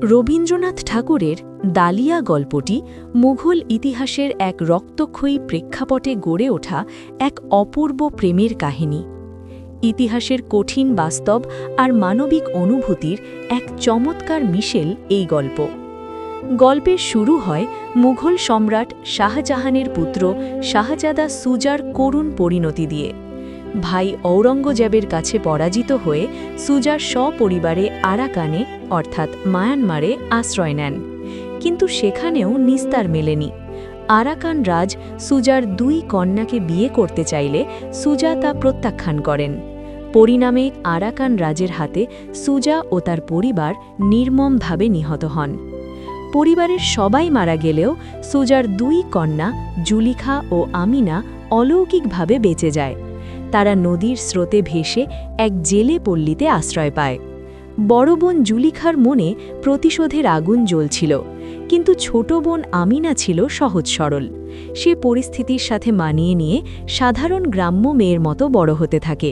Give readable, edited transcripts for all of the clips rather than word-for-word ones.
রবীন্দ্রনাথ ঠাকুরের দালিয়া গল্পটি মুঘল ইতিহাসের এক রক্তক্ষয়ী প্রেক্ষাপটে গড়ে ওঠা এক অপূর্ব প্রেমের কাহিনী। ইতিহাসের কঠিন বাস্তব আর মানবিক অনুভূতির এক চমৎকার মিশেল এই গল্প। গল্পের শুরু হয় মুঘল সম্রাট শাহজাহানের পুত্র শাহজাদা সুজার করুণ পরিণতি দিয়ে। ভাই ঔরঙ্গজেবের কাছে পরাজিত হয়ে সুজা সপরিবারে আরাকানে অর্থাৎ মায়ানমারে আশ্রয় নেন, কিন্তু সেখানেও নিস্তার মেলেনি। আরাকান রাজ সুজার 2 কন্যাকে বিয়ে করতে চাইলে সুজা তা প্রত্যাখ্যান করেন। পরিণামে আরাকান রাজের হাতে সুজা ও তার পরিবার নির্মমভাবে নিহত হন। পরিবারের সবাই মারা গেলেও সুজার 2 কন্যা জুলিখা ও আমিনা অলৌকিকভাবে বেঁচে যায়। তারা নদীর স্রোতে ভেসে এক জেলে পল্লীতে আশ্রয় পায়। বড় বোন জুলিখার মনে প্রতিশোধের আগুন জ্বলছিল, কিন্তু ছোট বোন আমিনা ছিল সহজ সরল। সে পরিস্থিতির সাথে মানিয়ে নিয়ে সাধারণ গ্রাম্য মেয়ের মতো বড় হতে থাকে।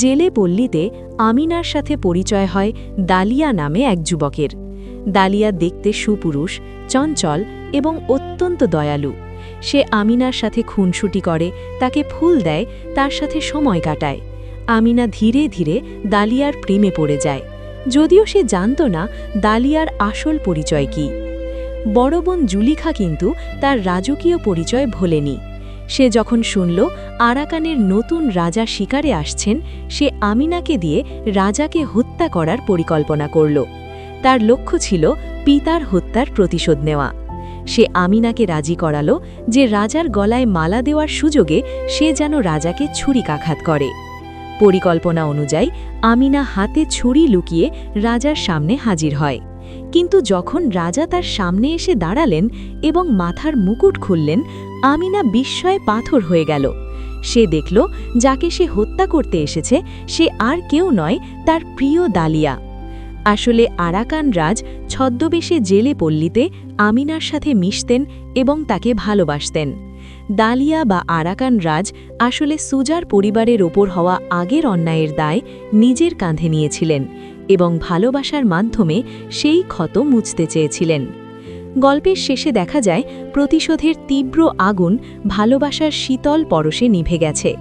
জেলে পল্লীতে আমিনার সাথে পরিচয় হয় দালিয়া নামে এক যুবকের। দালিয়া দেখতে সুপুরুষ, চঞ্চল এবং অত্যন্ত দয়ালু। সে আমিনার সাথে খুনসুটি করে, তাকে ফুল দেয়, তার সাথে সময় কাটায়। আমিনা ধীরে ধীরে দালিয়ার প্রেমে পড়ে যায়, যদিও সে জানত না দালিয়ার আসল পরিচয় কী। বড় বোন জুলিখা কিন্তু তার রাজকীয় পরিচয় ভোলেনি। সে যখন শুনল আরাকানের নতুন রাজা শিকারে আসছেন, সে আমিনাকে দিয়ে রাজাকে হত্যা করার পরিকল্পনা করল। তার লক্ষ্য ছিল পিতার হত্যার প্রতিশোধ নেওয়া। সে আমিনাকে রাজি করালো যে রাজার গলায় মালা দেওয়ার সুযোগে সে যেন রাজাকে ছুরিকাঘাত করে। পরিকল্পনা অনুযায়ী আমিনা হাতে ছুরি লুকিয়ে রাজার সামনে হাজির হয়, কিন্তু যখন রাজা তার সামনে এসে দাঁড়ালেন এবং মাথার মুকুট খুললেন, আমিনা বিস্ময়ে পাথর হয়ে গেল। সে দেখল যাকে সে হত্যা করতে এসেছে সে আর কেউ নয়, তার প্রিয় দালিয়া। আসলে আরাকান রাজ ছদ্মবেশে জেলে পল্লীতে আমিনার সাথে মিশতেন এবং তাকে ভালোবাসতেন। দালিয়া বা আরাকান রাজ আসলে সুজার পরিবারের ওপর হওয়া আগের অন্যায়ের দায় নিজের কাঁধে নিয়েছিলেন এবং ভালোবাসার মাধ্যমে সেই ক্ষত মুছতে চেয়েছিলেন। গল্পের শেষে দেখা যায় প্রতিশোধের তীব্র আগুন ভালোবাসার শীতল পরশে নিভে গেছে।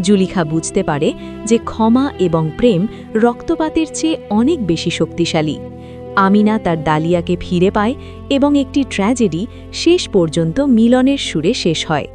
জুলিখা বুঝতে পারে যে ক্ষমা এবং প্রেম রক্তপাতের চেয়ে অনেক বেশি শক্তিশালী। আমিনা তার দালিয়াকে ফিরে পায় এবং একটি ট্র্যাজেডি শেষ পর্যন্ত মিলনের সুরে শেষ হয়।